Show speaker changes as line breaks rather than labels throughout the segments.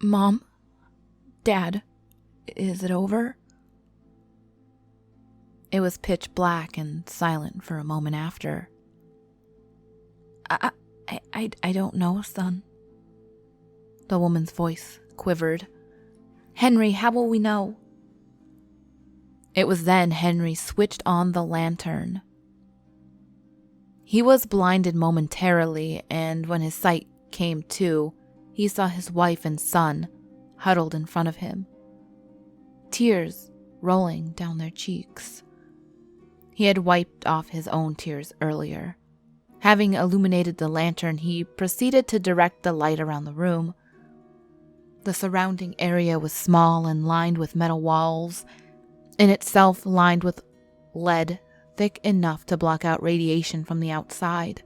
Mom? Dad? Is it over? It was pitch black and silent for a moment after. I don't know, son. The woman's voice quivered. Henry, how will we know? It was then Henry switched on the lantern. He was blinded momentarily, and when his sight came to, he saw his wife and son huddled in front of him, tears rolling down their cheeks. He had wiped off his own tears earlier. Having illuminated the lantern, he proceeded to direct the light around the room. The surrounding area was small and lined with metal walls, in itself lined with lead thick enough to block out radiation from the outside.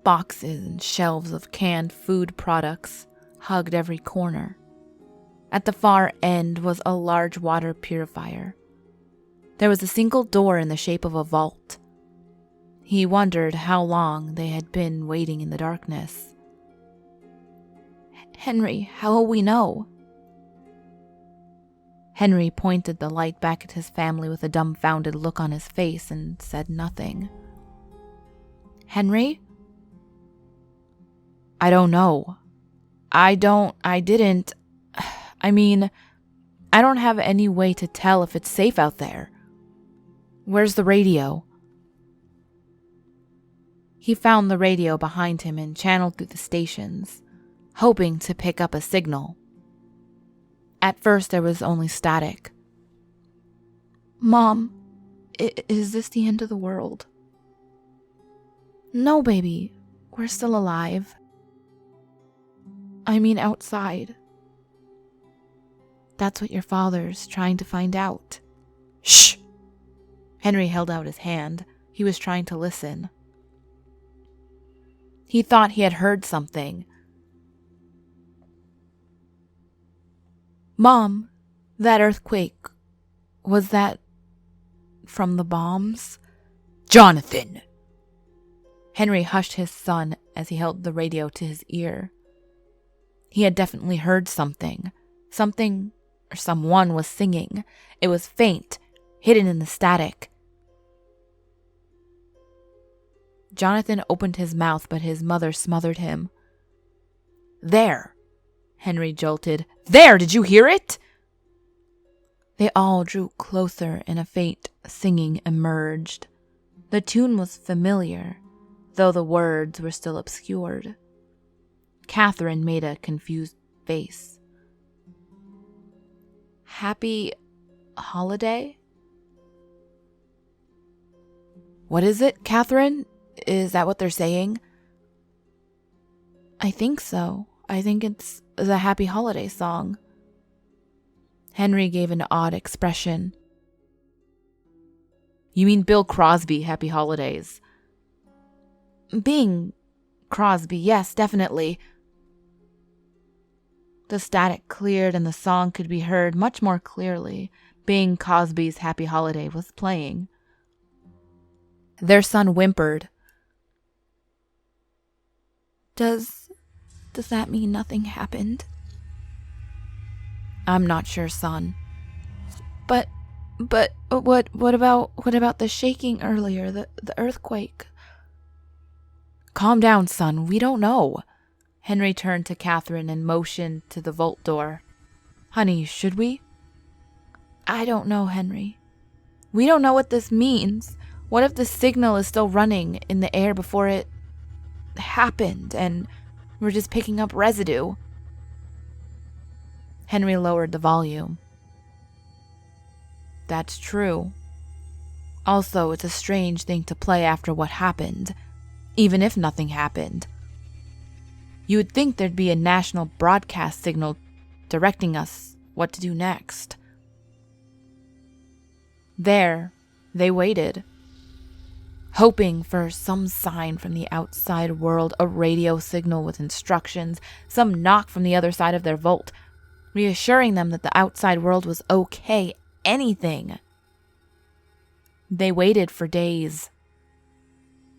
Boxes and shelves of canned food products hugged every corner. At the far end was a large water purifier. There was a single door in the shape of a vault. He wondered how long they had been waiting in the darkness. Henry, how will we know? Henry pointed the light back at his family with a dumbfounded look on his face and said nothing. Henry? I don't know. I don't have any way to tell if it's safe out there. Where's the radio? He found the radio behind him and channeled through the stations, hoping to pick up a signal. At first, there was only static. Mom, is this the end of the world? No, baby. We're still alive. I mean outside. That's what your father's trying to find out. Shh! Henry held out his hand. He was trying to listen. He thought he had heard something. Mom, that earthquake, was that from the bombs? Jonathan! Henry hushed his son as he held the radio to his ear. He had definitely heard something. Something or someone was singing. It was faint, hidden in the static. Jonathan opened his mouth, but his mother smothered him. There! Henry jolted. There! Did you hear it? They all drew closer and a faint singing emerged. The tune was familiar, though the words were still obscured. Catherine made a confused face. Happy holiday? What is it, Catherine? Is that what they're saying? I think so. I think it's the Happy Holiday song. Henry gave an odd expression. You mean Bill Crosby, Happy Holidays? Bing Crosby, yes, definitely. The static cleared and the song could be heard much more clearly. Bing Crosby's Happy Holiday was playing. Their son whimpered. Does that mean nothing happened? I'm not sure, son. But what about the shaking earlier, the earthquake? Calm down, son. We don't know. Henry turned to Catherine and motioned to the vault door. Honey, should we? I don't know, Henry. We don't know what this means. What if the signal is still running in the air before it happened and we're just picking up residue? Henry lowered the volume. That's true. Also, it's a strange thing to play after what happened, even if nothing happened. You would think there'd be a national broadcast signal directing us what to do next. There, they waited, hoping for some sign from the outside world, a radio signal with instructions, some knock from the other side of their vault, reassuring them that the outside world was okay, anything. They waited for days,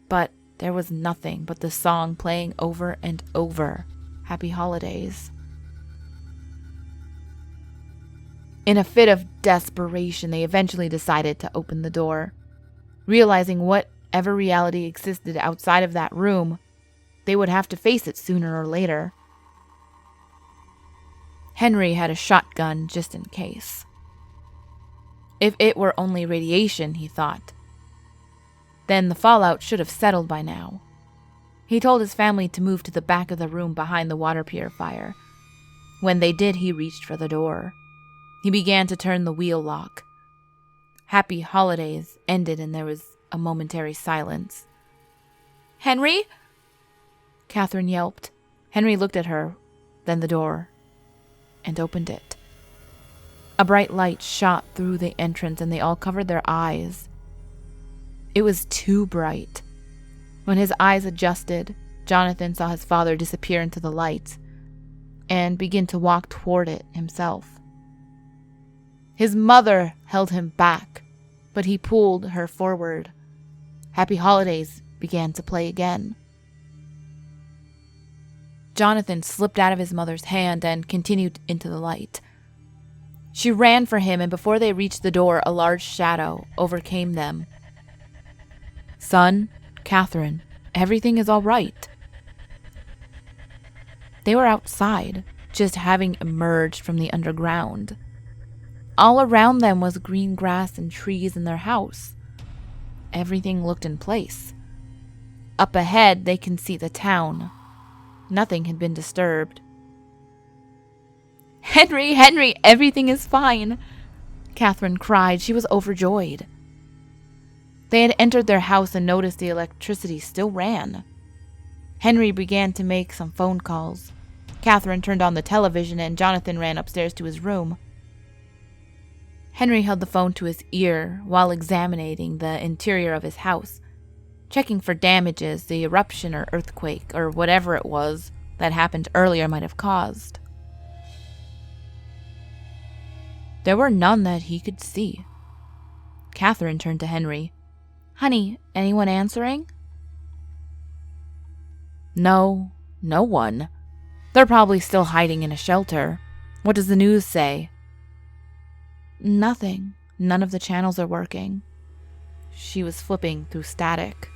but there was nothing but the song playing over and over. Happy holidays. In a fit of desperation, they eventually decided to open the door. Realizing whatever reality existed outside of that room, they would have to face it sooner or later. Henry had a shotgun just in case. If it were only radiation, he thought, then the fallout should have settled by now. He told his family to move to the back of the room behind the water purifier. When they did, he reached for the door. He began to turn the wheel lock. Happy holidays ended and there was a momentary silence. "Henry?" Catherine yelped. Henry looked at her, then the door, and opened it. A bright light shot through the entrance and they all covered their eyes. It was too bright. When his eyes adjusted, Jonathan saw his father disappear into the light and begin to walk toward it himself. His mother held him back, but he pulled her forward. Happy Holidays began to play again. Jonathan slipped out of his mother's hand and continued into the light. She ran for him, and before they reached the door, a large shadow overcame them. "Son, Catherine, everything is all right." They were outside, just having emerged from the underground. All around them was green grass and trees in their house. Everything looked in place. Up ahead, they can see the town. Nothing had been disturbed. "Henry, Henry, everything is fine," Catherine cried. She was overjoyed. They had entered their house and noticed the electricity still ran. Henry began to make some phone calls. Catherine turned on the television and Jonathan ran upstairs to his room. Henry held the phone to his ear while examining the interior of his house, checking for damages the eruption or earthquake or whatever it was that happened earlier might have caused. There were none that he could see. Catherine turned to Henry. "Honey, anyone answering?" "No, no one. They're probably still hiding in a shelter. What does the news say?" "Nothing. None of the channels are working." She was flipping through static.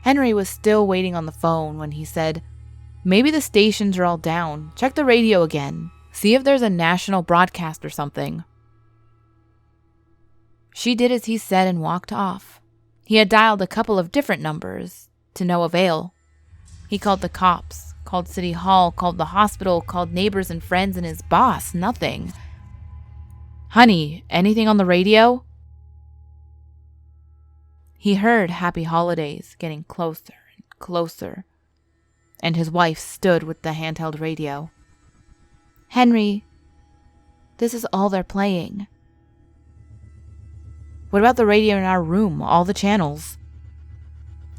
Henry was still waiting on the phone when he said, "Maybe the stations are all down. Check the radio again. See if there's a national broadcast or something." She did as he said and walked off. He had dialed a couple of different numbers, to no avail. He called the cops, called City Hall, called the hospital, called neighbors and friends and his boss. Nothing. "Honey, anything on the radio?" He heard Happy Holidays getting closer and closer, and his wife stood with the handheld radio. "Henry, this is all they're playing." "What about the radio in our room? All the channels?"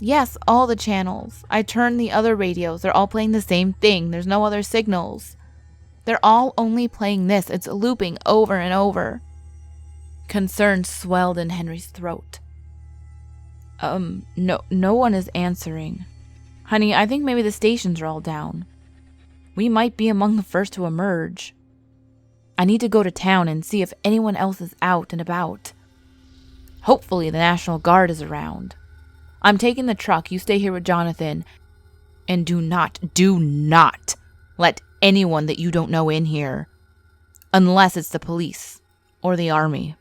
"Yes, all the channels. I turned the other radios. They're all playing the same thing. There's no other signals. They're all only playing this. It's looping over and over." Concern swelled in Henry's throat. No one is answering. Honey, I think maybe the stations are all down. We might be among the first to emerge. I need to go to town and see if anyone else is out and about. Hopefully the National Guard is around. I'm taking the truck. You stay here with Jonathan. And do not let anyone that you don't know in here. Unless it's the police or the army.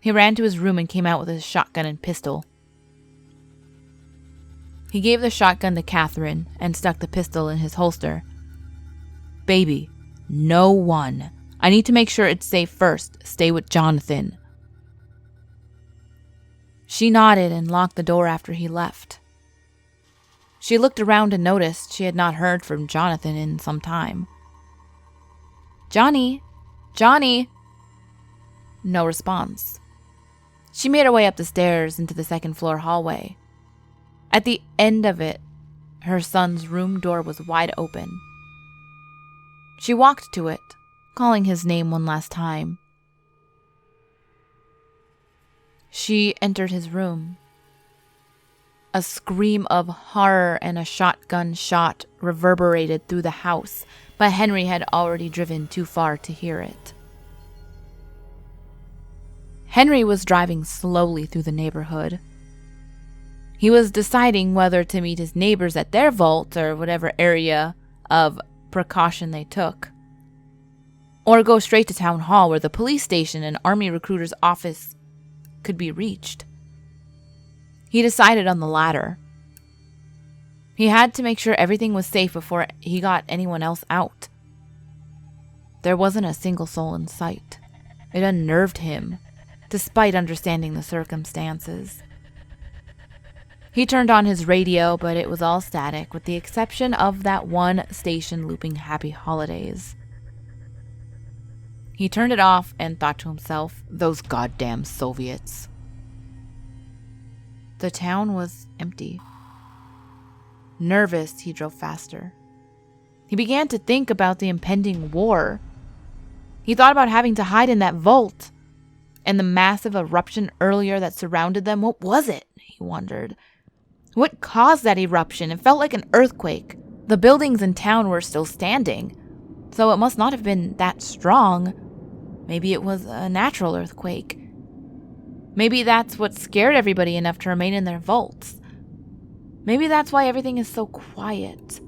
He ran to his room and came out with his shotgun and pistol. He gave the shotgun to Catherine and stuck the pistol in his holster. "Baby, no one. I need to make sure it's safe first. Stay with Jonathan." She nodded and locked the door after he left. She looked around and noticed she had not heard from Jonathan in some time. "Johnny? Johnny?" No response. She made her way up the stairs into the second-floor hallway. At the end of it, her son's room door was wide open. She walked to it, calling his name one last time. She entered his room. A A scream of horror and a shotgun shot reverberated through the house, but Henry had already driven too far to hear it. Henry was driving slowly through the neighborhood. He was deciding whether to meet his neighbors at their vault or whatever area of precaution they took, or go straight to town hall where the police station and army recruiter's office could be reached. He decided on the latter. He had to make sure everything was safe before he got anyone else out. There wasn't a single soul in sight. It unnerved him, despite understanding the circumstances. He turned on his radio, but it was all static, with the exception of that one station looping Happy Holidays. He turned it off and thought to himself, those goddamn Soviets. The town was empty. Nervous, he drove faster. He began to think about the impending war. He thought about having to hide in that vault, and the massive eruption earlier that surrounded them. What was it? He wondered. What caused that eruption? It felt like an earthquake. The buildings in town were still standing, so it must not have been that strong. Maybe it was a natural earthquake. Maybe that's what scared everybody enough to remain in their vaults. Maybe that's why everything is so quiet.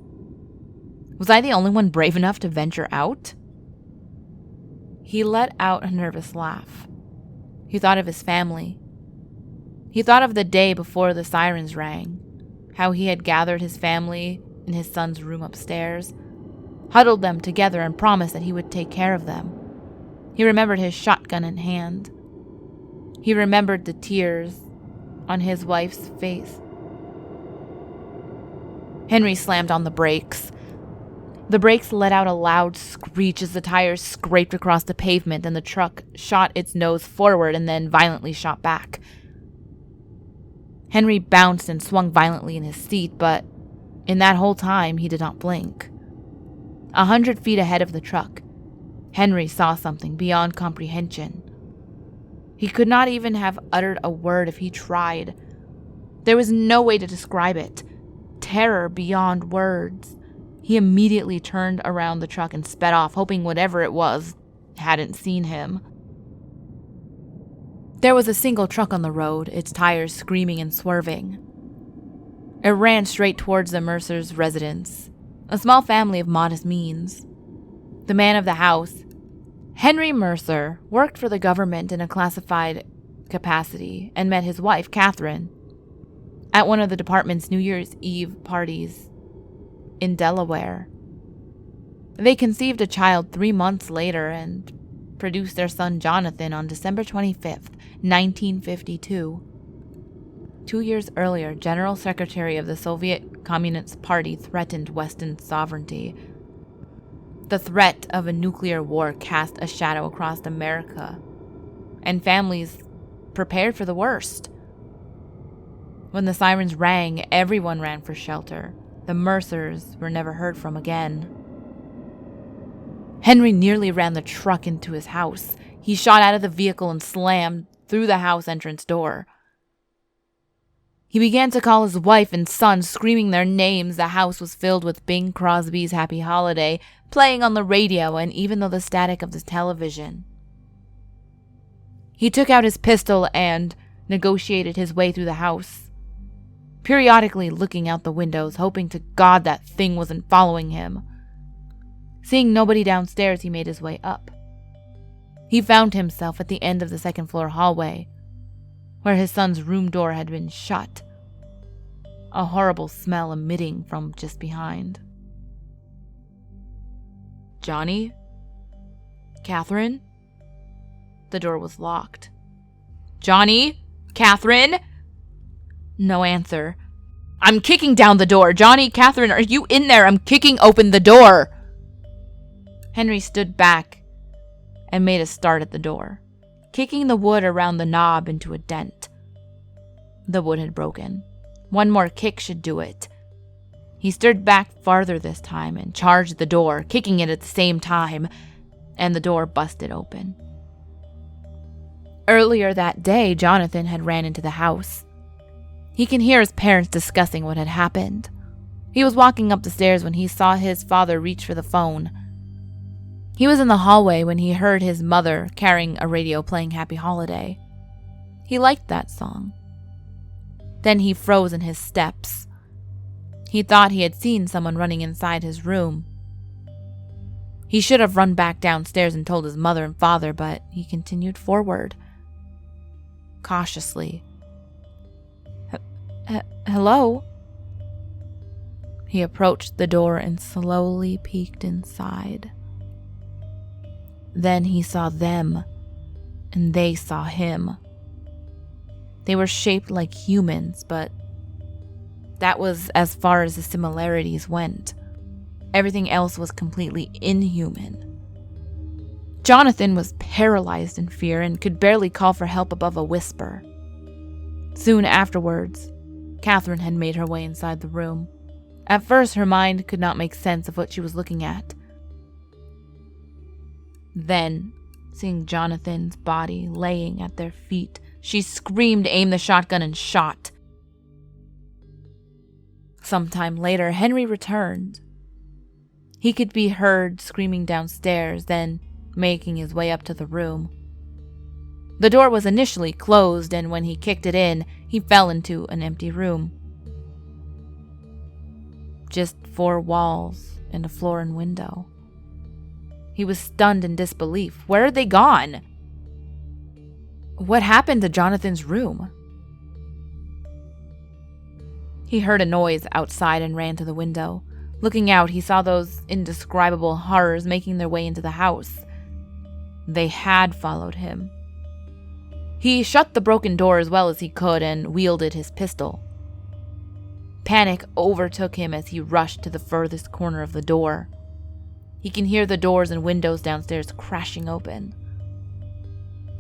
Was I the only one brave enough to venture out? He let out a nervous laugh. He thought of his family. He thought of the day before the sirens rang, how he had gathered his family in his son's room upstairs, huddled them together and promised that he would take care of them. He remembered his shotgun in hand. He remembered the tears on his wife's face. Henry slammed on the brakes. The brakes let out a loud screech as the tires scraped across the pavement and the truck shot its nose forward and then violently shot back. Henry bounced and swung violently in his seat, but in that whole time he did not blink. 100 feet ahead of the truck, Henry saw something beyond comprehension. He could not even have uttered a word if he tried. There was no way to describe it. Terror beyond words. He immediately turned around the truck and sped off, hoping whatever it was hadn't seen him. There was a single truck on the road, its tires screaming and swerving. It ran straight towards the Mercer's residence, a small family of modest means. The man of the house, Henry Mercer, worked for the government in a classified capacity and met his wife, Catherine, at one of the department's New Year's Eve parties in Delaware. They conceived a child 3 months later and produced their son Jonathan on December 25th, 1952. 2 years earlier, General Secretary of the Soviet Communist Party threatened Western sovereignty. The threat of a nuclear war cast a shadow across America, and families prepared for the worst. When the sirens rang, everyone ran for shelter. The Mercers were never heard from again. Henry nearly ran the truck into his house. He shot out of the vehicle and slammed through the house entrance door. He began to call his wife and son, screaming their names. The house was filled with Bing Crosby's Happy Holiday playing on the radio and even though the static of the television. He took out his pistol and negotiated his way through the house, periodically looking out the windows, hoping to God that thing wasn't following him. Seeing nobody downstairs, he made his way up. He found himself at the end of the second-floor hallway, where his son's room door had been shut, a horrible smell emitting from just behind. Johnny? Catherine? The door was locked. Johnny? Catherine? No answer. I'm kicking down the door. Johnny, Catherine, are you in there? I'm kicking open the door. Henry stood back and made a start at the door, kicking the wood around the knob into a dent. The wood had broken. One more kick should do it. He stirred back farther this time and charged the door, kicking it at the same time, and the door busted open. Earlier that day, Jonathan had ran into the house. He can hear his parents discussing what had happened. He was walking up the stairs when he saw his father reach for the phone. He was in the hallway when he heard his mother carrying a radio playing Happy Holiday. He liked that song. Then he froze in his steps. He thought he had seen someone running inside his room. He should have run back downstairs and told his mother and father, but he continued forward, cautiously. Hello? He approached the door and slowly peeked inside. Then he saw them, and they saw him. They were shaped like humans, but that was as far as the similarities went. Everything else was completely inhuman. Jonathan was paralyzed in fear and could barely call for help above a whisper. Soon afterwards, Catherine had made her way inside the room. At first, her mind could not make sense of what she was looking at. Then, seeing Jonathan's body laying at their feet, she screamed, aimed the shotgun, and shot. Sometime later, Henry returned. He could be heard screaming downstairs, then making his way up to the room. The door was initially closed, and when he kicked it in, he fell into an empty room. Just 4 walls and a floor and window. He was stunned in disbelief. Where had they gone? What happened to Jonathan's room? He heard a noise outside and ran to the window. Looking out, he saw those indescribable horrors making their way into the house. They had followed him. He shut the broken door as well as he could and wielded his pistol. Panic overtook him as he rushed to the furthest corner of the door. He can hear the doors and windows downstairs crashing open.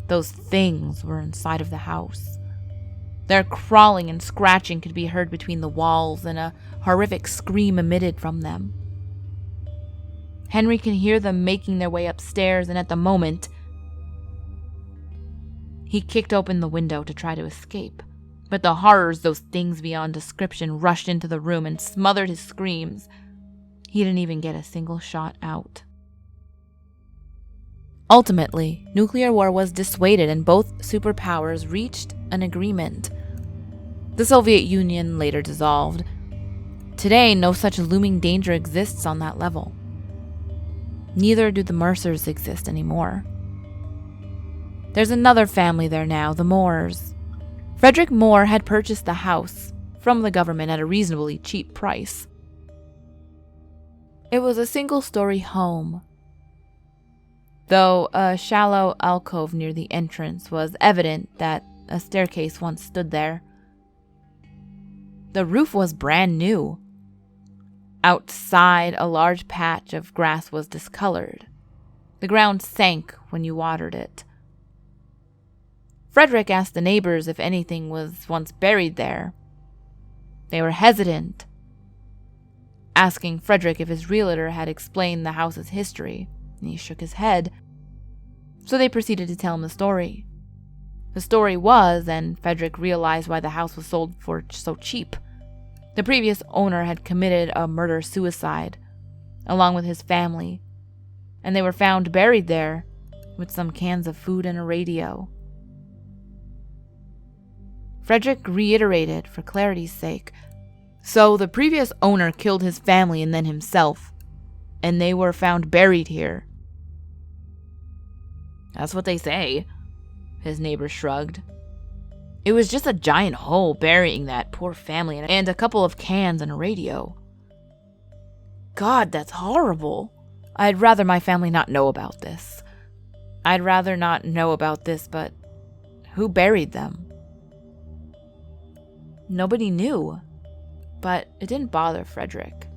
Those things were inside of the house. Their crawling and scratching could be heard between the walls, and a horrific scream emitted from them. Henry can hear them making their way upstairs, and at the moment, he kicked open the window to try to escape. But the horrors, those things beyond description, rushed into the room and smothered his screams. He didn't even get a single shot out. Ultimately, nuclear war was dissuaded and both superpowers reached an agreement. The Soviet Union later dissolved. Today, no such looming danger exists on that level. Neither do the Mercers exist anymore. There's another family there now, the Moores. Frederick Moore had purchased the house from the government at a reasonably cheap price. It was a single-story home, though a shallow alcove near the entrance was evident that a staircase once stood there. The roof was brand new. Outside, a large patch of grass was discolored. The ground sank when you watered it. Frederick asked the neighbors if anything was once buried there. They were hesitant, asking Frederick if his realtor had explained the house's history, and he shook his head. So they proceeded to tell him the story. The story was, and Frederick realized why the house was sold for so cheap. The previous owner had committed a murder-suicide, along with his family, and they were found buried there with some cans of food and a radio. Frederick reiterated for clarity's sake. So the previous owner killed his family and then himself, and they were found buried here. That's what they say, his neighbor shrugged. It was just a giant hole burying that poor family and a couple of cans and a radio. God, that's horrible. I'd rather my family not know about this. But who buried them? Nobody knew, but it didn't bother Frederick.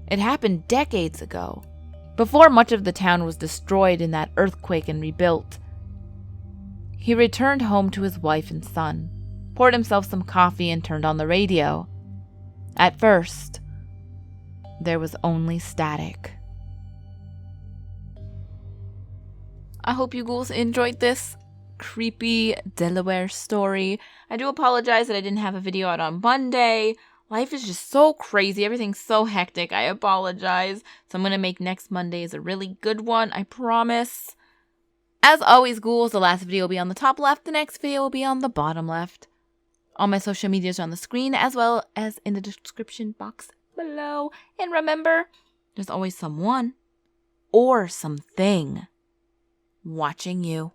It happened decades ago, before much of the town was destroyed in that earthquake and rebuilt. He returned home to his wife and son, poured himself some coffee, and turned on the radio. At first, there was only static. I hope you ghouls enjoyed this. creepy Delaware story. I do apologize that I didn't have a video out on Monday. Life is just so crazy. Everything's so hectic. I apologize. So I'm going to make next Monday's a really good one. I promise. As always, ghouls, the last video will be on the top left. The next video will be on the bottom left. All my social medias are on the screen as well as in the description box below. And remember, there's always someone or something watching you.